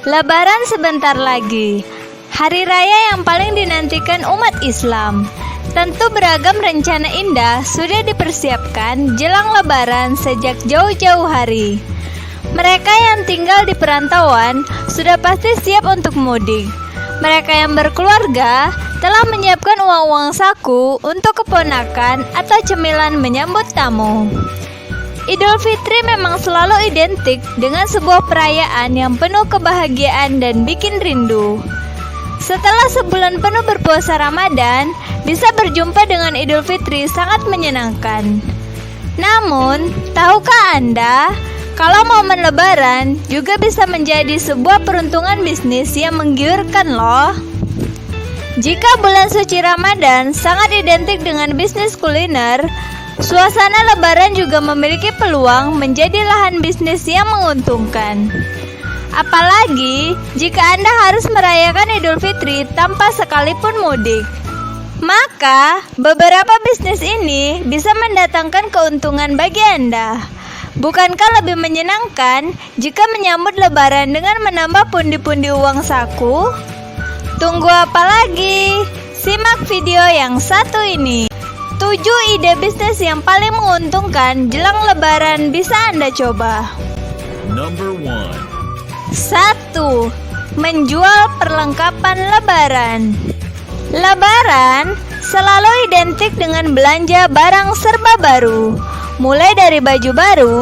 Lebaran sebentar lagi, hari raya yang paling dinantikan umat Islam. Tentu beragam rencana indah sudah dipersiapkan jelang Lebaran sejak jauh-jauh hari. Mereka yang tinggal di perantauan sudah pasti siap untuk mudik. Mereka yang berkeluarga telah menyiapkan uang-uang saku untuk keponakan atau cemilan menyambut tamu. Idul Fitri memang selalu identik dengan sebuah perayaan yang penuh kebahagiaan dan bikin rindu. Setelah sebulan penuh berpuasa Ramadan, bisa berjumpa dengan Idul Fitri sangat menyenangkan. Namun, tahukah Anda, kalau momen Lebaran juga bisa menjadi sebuah peruntungan bisnis yang menggiurkan loh. Jika bulan suci Ramadan sangat identik dengan bisnis kuliner, suasana Lebaran juga memiliki peluang menjadi lahan bisnis yang menguntungkan. Apalagi jika Anda harus merayakan Idul Fitri tanpa sekalipun mudik. Maka, beberapa bisnis ini bisa mendatangkan keuntungan bagi Anda. Bukankah lebih menyenangkan jika menyambut Lebaran dengan menambah pundi-pundi uang saku? Tunggu apa lagi? Simak video yang satu ini. 7 ide bisnis yang paling menguntungkan jelang Lebaran bisa Anda coba. Number 1. 1. Menjual perlengkapan Lebaran. Lebaran selalu identik dengan belanja barang serba baru, mulai dari baju baru,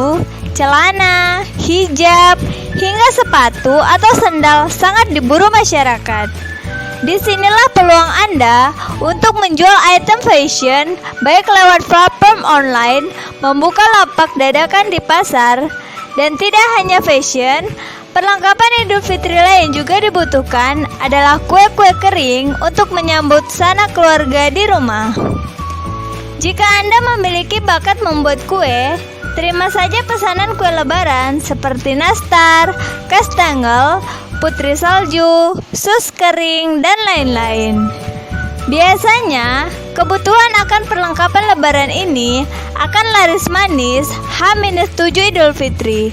celana, hijab, hingga sepatu atau sandal sangat diburu masyarakat. Disinilah peluang Anda untuk menjual item fashion, baik lewat platform online, membuka lapak dadakan di pasar, dan tidak hanya fashion, perlengkapan Idul Fitri lain juga dibutuhkan adalah kue-kue kering untuk menyambut sanak keluarga di rumah. Jika Anda memiliki bakat membuat kue, terima saja pesanan kue Lebaran seperti nastar, kastengel, putri salju, sus kering, dan lain-lain. Biasanya, kebutuhan akan perlengkapan Lebaran ini akan laris manis H-7 Idul Fitri.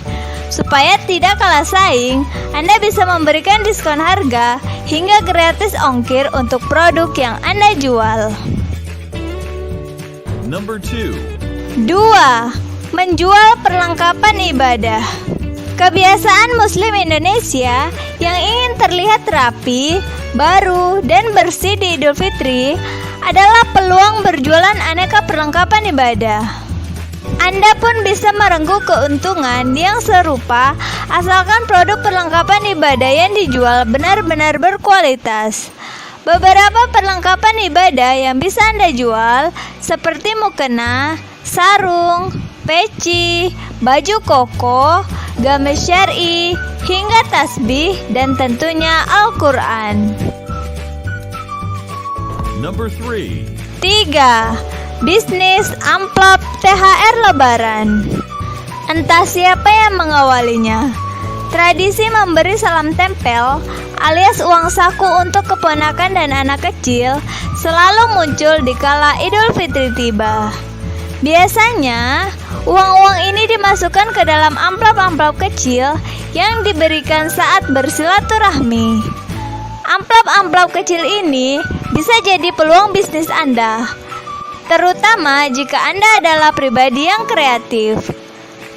Supaya tidak kalah saing, Anda bisa memberikan diskon harga hingga gratis ongkir untuk produk yang Anda jual. Number 2. 2. Menjual perlengkapan ibadah. Kebiasaan Muslim Indonesia yang ingin terlihat rapi, baru, dan bersih di Idul Fitri adalah peluang berjualan aneka perlengkapan ibadah. Anda pun bisa merengkuh keuntungan yang serupa asalkan produk perlengkapan ibadah yang dijual benar-benar berkualitas. Beberapa perlengkapan ibadah yang bisa Anda jual seperti mukena, sarung, peci, baju koko, gamis syar'i, hingga tasbih dan tentunya Al-Quran. Number 3. 3. Bisnis amplop THR Lebaran. Entah siapa yang mengawalinya, tradisi memberi salam tempel alias uang saku untuk keponakan dan anak kecil selalu muncul di kala Idul Fitri tiba. Biasanya, uang-uang ini dimasukkan ke dalam amplop-amplop kecil yang diberikan saat bersilaturahmi. Amplop-amplop kecil ini bisa jadi peluang bisnis Anda, terutama jika Anda adalah pribadi yang kreatif.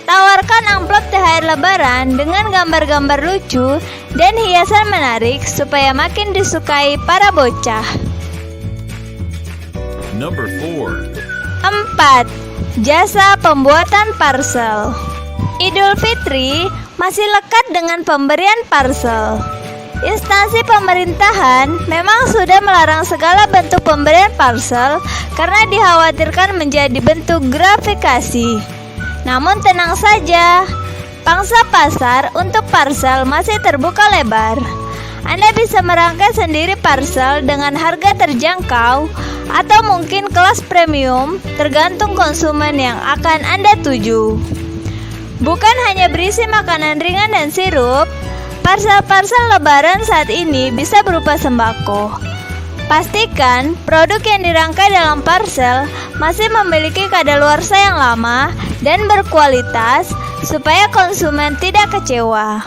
Tawarkan amplop THR Lebaran dengan gambar-gambar lucu dan hiasan menarik supaya makin disukai para bocah. Number 4. 4. Jasa pembuatan parcel. Idul Fitri masih lekat dengan pemberian parcel. Instansi pemerintahan memang sudah melarang segala bentuk pemberian parcel karena dikhawatirkan menjadi bentuk gratifikasi. Namun tenang saja, pangsa pasar untuk parcel masih terbuka lebar. Anda bisa merangkai sendiri parcel dengan harga terjangkau atau mungkin kelas premium tergantung konsumen yang akan Anda tuju. Bukan hanya berisi makanan ringan dan sirup, parcel-parcel Lebaran saat ini bisa berupa sembako. Pastikan produk yang dirangkai dalam parcel masih memiliki kadaluarsa yang lama dan berkualitas supaya konsumen tidak kecewa.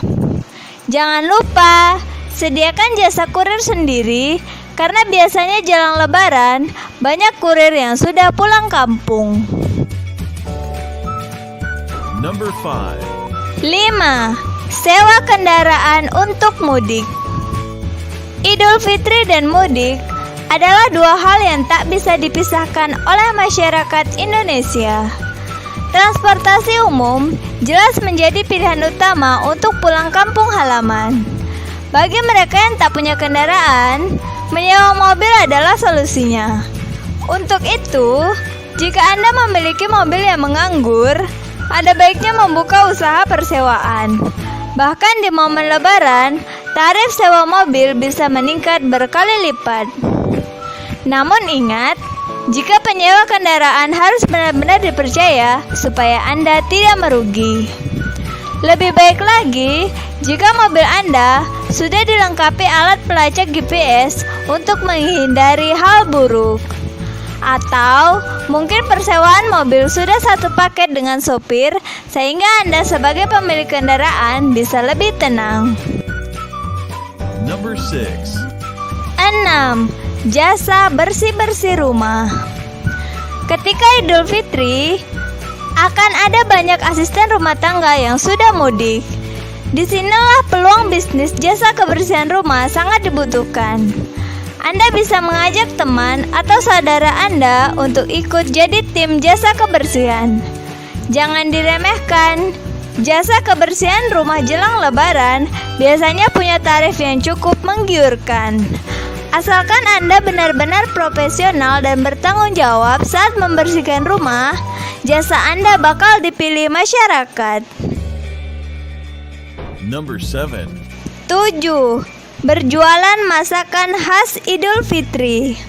Jangan lupa sediakan jasa kurir sendiri, karena biasanya jelang Lebaran banyak kurir yang sudah pulang kampung. Number 5. 5. Sewa kendaraan untuk mudik. Idul Fitri dan mudik adalah dua hal yang tak bisa dipisahkan oleh masyarakat Indonesia. Transportasi umum jelas menjadi pilihan utama untuk pulang kampung halaman. Bagi mereka yang tak punya kendaraan, menyewa mobil adalah solusinya. Untuk itu, jika Anda memiliki mobil yang menganggur, ada baiknya membuka usaha persewaan. Bahkan di momen Lebaran, tarif sewa mobil bisa meningkat berkali lipat. Namun ingat, jika penyewa kendaraan harus benar-benar dipercaya supaya Anda tidak merugi. Lebih baik lagi, jika mobil Anda sudah dilengkapi alat pelacak GPS untuk menghindari hal buruk. Atau mungkin persewaan mobil sudah satu paket dengan sopir, sehingga Anda sebagai pemilik kendaraan bisa lebih tenang. Number 6. 6. Jasa bersih-bersih rumah. Ketika Idul Fitri, akan ada banyak asisten rumah tangga yang sudah mudik. Disinilah peluang bisnis jasa kebersihan rumah sangat dibutuhkan. Anda bisa mengajak teman atau saudara Anda untuk ikut jadi tim jasa kebersihan. Jangan diremehkan. Jasa kebersihan rumah jelang Lebaran biasanya punya tarif yang cukup menggiurkan. Asalkan Anda benar-benar profesional dan bertanggung jawab saat membersihkan rumah, jasa Anda bakal dipilih masyarakat. Number 7. 7. Berjualan masakan khas Idul Fitri.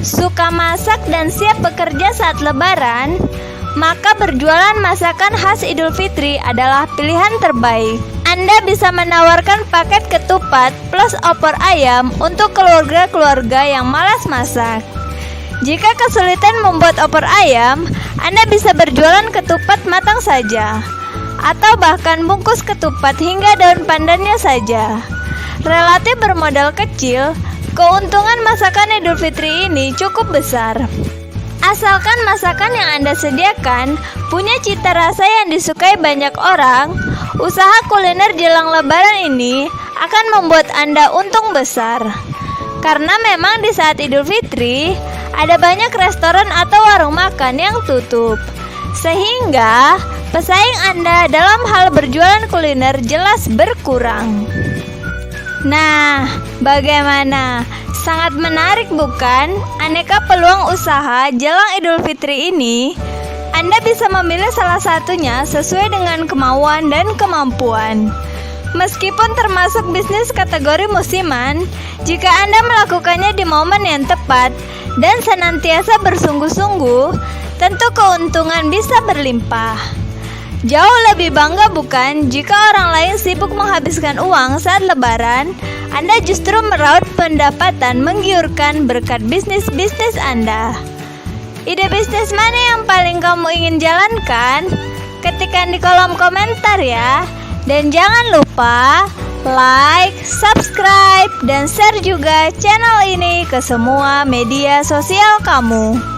Suka masak dan siap bekerja saat Lebaran? Maka berjualan masakan khas Idul Fitri adalah pilihan terbaik. Anda bisa menawarkan paket ketupat plus opor ayam untuk keluarga-keluarga yang malas masak. Jika kesulitan membuat opor ayam, Anda bisa berjualan ketupat matang saja, atau bahkan bungkus ketupat hingga daun pandannya saja. Relatif bermodal kecil, keuntungan masakan Idul Fitri ini cukup besar. Asalkan masakan yang Anda sediakan punya cita rasa yang disukai banyak orang, usaha kuliner jelang Lebaran ini akan membuat Anda untung besar. Karena memang di saat Idul Fitri, ada banyak restoran atau warung makan yang tutup. Sehingga, pesaing Anda dalam hal berjualan kuliner jelas berkurang. Nah, bagaimana? Sangat menarik bukan? Aneka peluang usaha jelang Idul Fitri ini. Anda bisa memilih salah satunya sesuai dengan kemauan dan kemampuan. Meskipun termasuk bisnis kategori musiman, jika Anda melakukannya di momen yang tepat dan senantiasa bersungguh-sungguh, tentu keuntungan bisa berlimpah. Jauh lebih bangga bukan jika orang lain sibuk menghabiskan uang saat Lebaran, Anda justru meraup pendapatan menggiurkan berkat bisnis-bisnis Anda. Ide bisnis mana yang paling kamu ingin jalankan? Ketikkan di kolom komentar ya. Dan jangan lupa like, subscribe, dan share juga channel ini ke semua media sosial kamu.